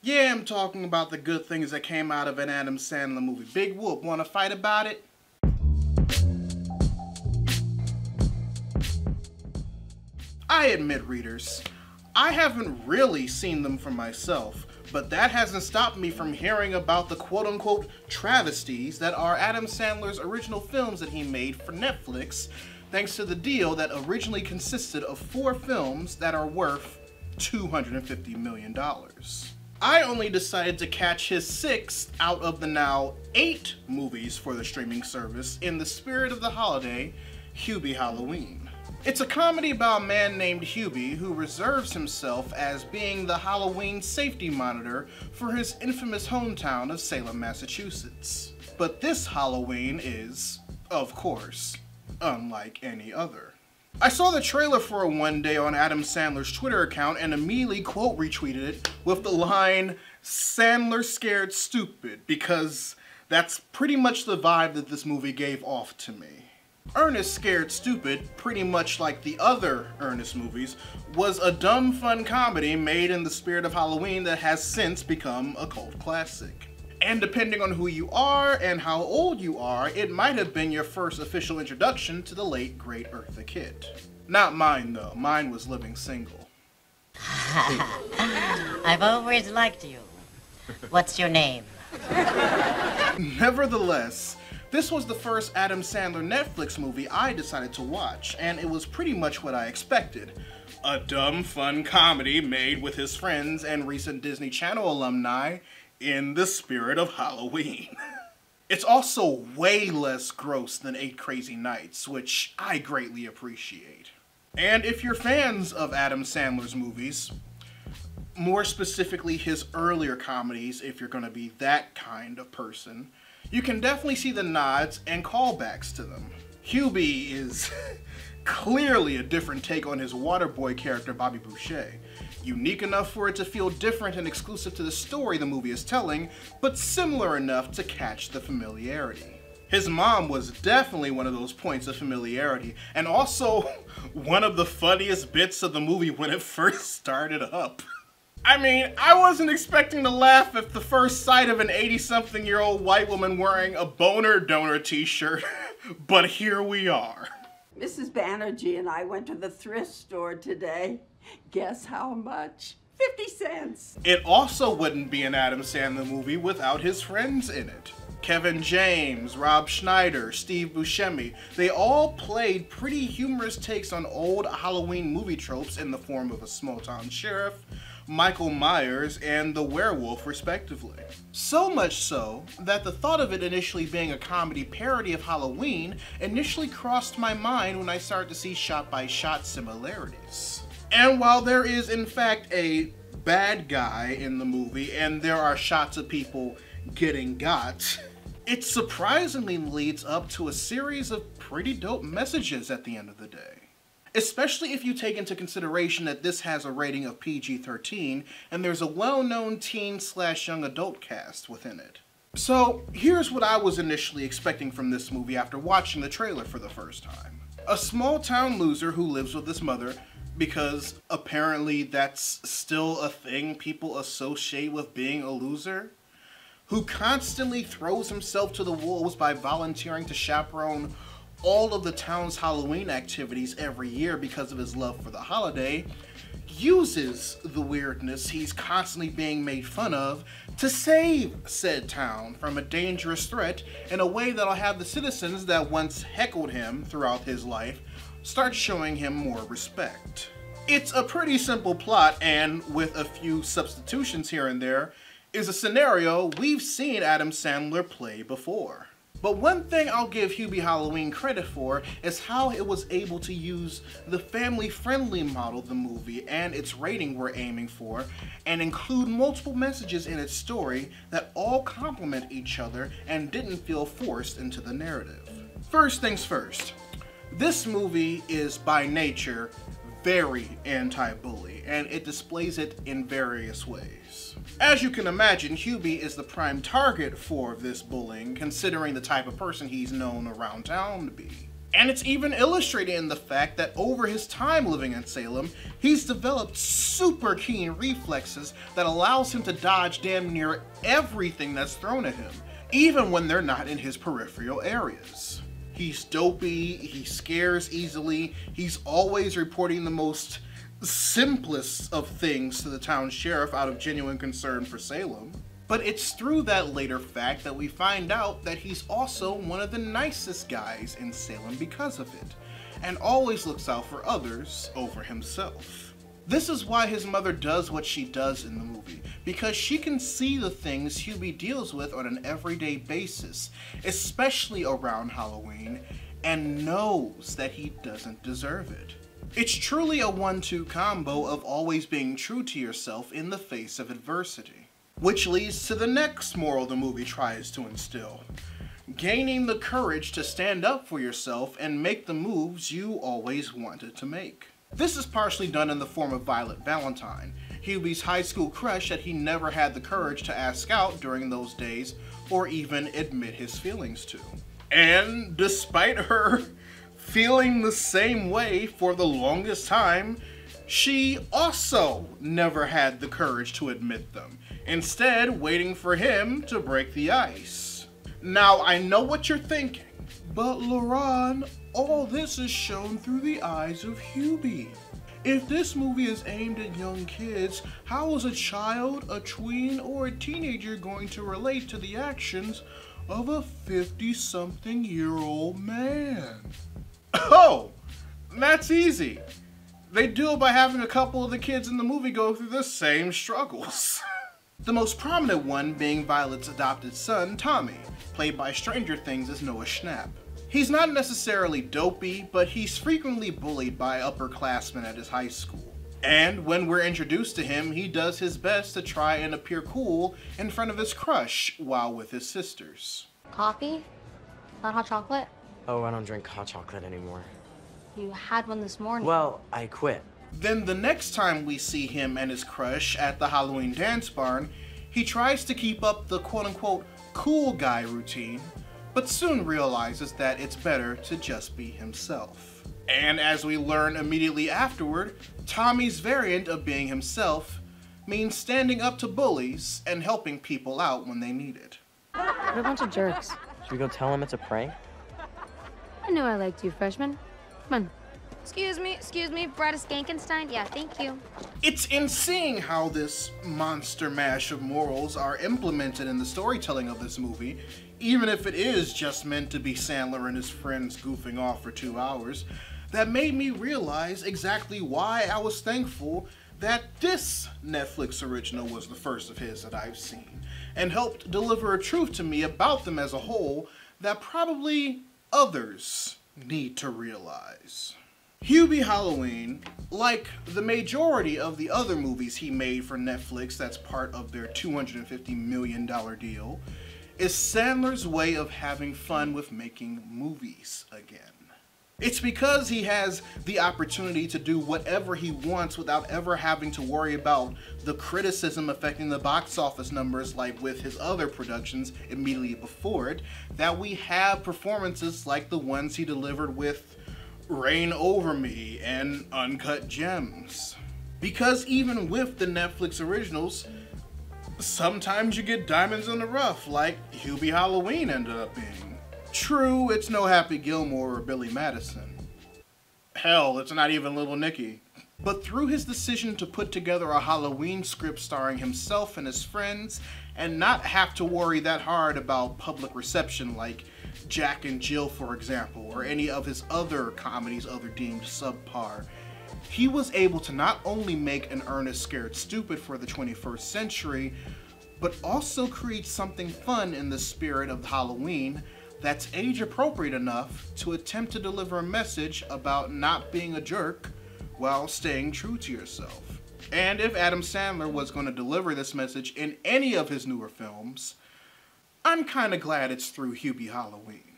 Yeah, I'm talking about the good things that came out of an Adam Sandler movie. Big whoop, wanna fight about it? I admit, readers, I haven't really seen them for myself, but that hasn't stopped me from hearing about the quote-unquote travesties that are Adam Sandler's original films that he made for Netflix, thanks to the deal that originally consisted of 4 films that are worth $250 million. I only decided to catch his 6th out of the now 8 movies for the streaming service in the spirit of the holiday, Hubie Halloween. It's a comedy about a man named Hubie who reserves himself as being the Halloween safety monitor for his infamous hometown of Salem, Massachusetts. But this Halloween is, of course, unlike any other. I saw the trailer for it one day on Adam Sandler's Twitter account and immediately quote retweeted it with the line, "Sandler scared stupid," because that's pretty much the vibe that this movie gave off to me. Ernest Scared Stupid, pretty much like the other Ernest movies, was a dumb fun comedy made in the spirit of Halloween that has since become a cult classic. And depending on who you are and how old you are, it might have been your first official introduction to the late great Eartha Kitt. Not mine though, mine was living single. I've always liked you. What's your name? Nevertheless, this was the first Adam Sandler Netflix movie I decided to watch, and it was pretty much what I expected. A dumb, fun comedy made with his friends and recent Disney Channel alumni in the spirit of Halloween. It's also way less gross than 8 Crazy Nights, which I greatly appreciate. And if you're fans of Adam Sandler's movies, more specifically his earlier comedies, if you're gonna be that kind of person, you can definitely see the nods and callbacks to them. Hubie is clearly a different take on his Waterboy character Bobby Boucher. Unique enough for it to feel different and exclusive to the story the movie is telling, but similar enough to catch the familiarity. His mom was definitely one of those points of familiarity, and also one of the funniest bits of the movie when it first started up. I mean, I wasn't expecting to laugh at the first sight of an 80-something-year-old white woman wearing a boner donor t-shirt, but here we are. Mrs. Banerjee and I went to the thrift store today. Guess how much? 50 cents. It also wouldn't be an Adam Sandler movie without his friends in it. Kevin James, Rob Schneider, Steve Buscemi, they all played pretty humorous takes on old Halloween movie tropes in the form of a small-town sheriff, Michael Myers, and the werewolf, respectively. So much so that the thought of it initially being a comedy parody of Halloween initially crossed my mind when I started to see shot-by-shot similarities. And while there is in fact a bad guy in the movie and there are shots of people getting got, it surprisingly leads up to a series of pretty dope messages at the end of the day. Especially if you take into consideration that this has a rating of PG-13 and there's a well-known teen/young adult cast within it. So here's what I was initially expecting from this movie after watching the trailer for the first time. A small-town loser who lives with his mother, because apparently that's still a thing people associate with being a loser, who constantly throws himself to the wolves by volunteering to chaperone all of the town's Halloween activities every year because of his love for the holiday, uses the weirdness he's constantly being made fun of to save said town from a dangerous threat in a way that'll have the citizens that once heckled him throughout his life start showing him more respect. It's a pretty simple plot, and with a few substitutions here and there, is a scenario we've seen Adam Sandler play before. But one thing I'll give Hubie Halloween credit for is how it was able to use the family-friendly model of the movie and its rating we're aiming for, and include multiple messages in its story that all complement each other and didn't feel forced into the narrative. First things first, this movie is by nature very anti-bully, and it displays it in various ways. As you can imagine, Hubie is the prime target for this bullying, considering the type of person he's known around town to be. And it's even illustrated in the fact that over his time living in Salem, he's developed super keen reflexes that allows him to dodge damn near everything that's thrown at him, even when they're not in his peripheral areas. He's dopey, he scares easily, he's always reporting the most simplest of things to the town sheriff out of genuine concern for Salem. But it's through that later fact that we find out that he's also one of the nicest guys in Salem because of it, and always looks out for others over himself. This is why his mother does what she does in the movie, because she can see the things Hubie deals with on an everyday basis, especially around Halloween, and knows that he doesn't deserve it. It's truly a 1-2 combo of always being true to yourself in the face of adversity. Which leads to the next moral the movie tries to instill: gaining the courage to stand up for yourself and make the moves you always wanted to make. This is partially done in the form of Violet Valentine, Hubie's high school crush that he never had the courage to ask out during those days or even admit his feelings to. And despite her feeling the same way for the longest time, she also never had the courage to admit them, instead waiting for him to break the ice. Now, I know what you're thinking, but Laron, all this is shown through the eyes of Hubie. If this movie is aimed at young kids, how is a child, a tween, or a teenager going to relate to the actions of a 50-something-year-old man? Oh, that's easy. They do it by having a couple of the kids in the movie go through the same struggles. The most prominent one being Violet's adopted son, Tommy, played by Stranger Things as Noah Schnapp. He's not necessarily dopey, but he's frequently bullied by upperclassmen at his high school. And when we're introduced to him, he does his best to try and appear cool in front of his crush while with his sisters. Coffee? Not hot chocolate? Oh, I don't drink hot chocolate anymore. You had one this morning. Well, I quit. Then the next time we see him and his crush at the Halloween dance barn, he tries to keep up the quote-unquote cool guy routine, but soon realizes that it's better to just be himself. And as we learn immediately afterward, Tommy's variant of being himself means standing up to bullies and helping people out when they need it. What a bunch of jerks. Should we go tell him it's a prank? I knew I liked you, freshman. Come on. Excuse me, Readus Gankenstein? Yeah, thank you. It's in seeing how this monster mash of morals are implemented in the storytelling of this movie, even if it is just meant to be Sandler and his friends goofing off for 2 hours, that made me realize exactly why I was thankful that this Netflix original was the first of his that I've seen, and helped deliver a truth to me about them as a whole that probably others need to realize. Hubie Halloween, like the majority of the other movies he made for Netflix that's part of their $250 million deal, is Sandler's way of having fun with making movies again. It's because he has the opportunity to do whatever he wants without ever having to worry about the criticism affecting the box office numbers like with his other productions immediately before it, that we have performances like the ones he delivered with Reign Over Me and Uncut Gems. Because even with the Netflix originals, sometimes you get diamonds in the rough like Hubie Halloween ended up being. True, it's no Happy Gilmore or Billy Madison. Hell, it's not even Little Nicky. But through his decision to put together a Halloween script starring himself and his friends, and not have to worry that hard about public reception like Jack and Jill, for example, or any of his other comedies other deemed subpar, he was able to not only make an earnest Scared Stupid for the 21st century, but also create something fun in the spirit of Halloween that's age appropriate enough to attempt to deliver a message about not being a jerk while staying true to yourself. And if Adam Sandler was going to deliver this message in any of his newer films, I'm kinda glad it's through Hubie Halloween.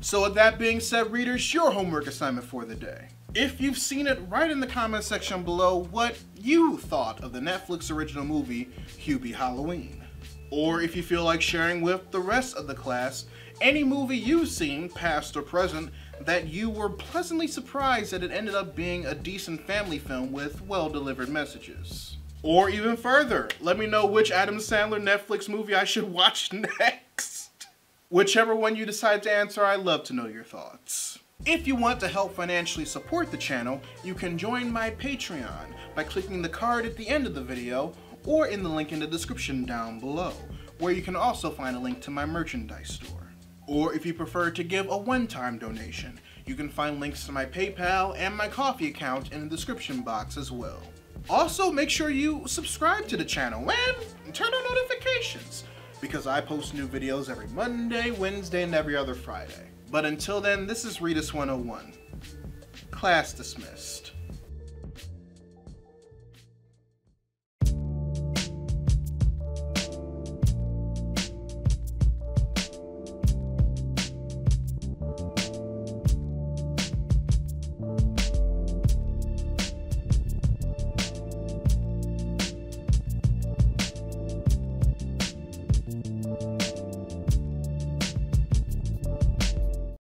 So with that being said, readers, your homework assignment for the day. If you've seen it, write in the comment section below what you thought of the Netflix original movie, Hubie Halloween. Or if you feel like sharing with the rest of the class any movie you've seen, past or present, that you were pleasantly surprised that it ended up being a decent family film with well-delivered messages. Or even further, let me know which Adam Sandler Netflix movie I should watch next. Whichever one you decide to answer, I'd love to know your thoughts. If you want to help financially support the channel, you can join my Patreon by clicking the card at the end of the video or in the link in the description down below, where you can also find a link to my merchandise store. Or if you prefer to give a one-time donation, you can find links to my PayPal and my Ko-fi account in the description box as well. Also, make sure you subscribe to the channel and turn on notifications, because I post new videos every Monday, Wednesday, and every other Friday. But until then, this is Readus 101. Class dismissed.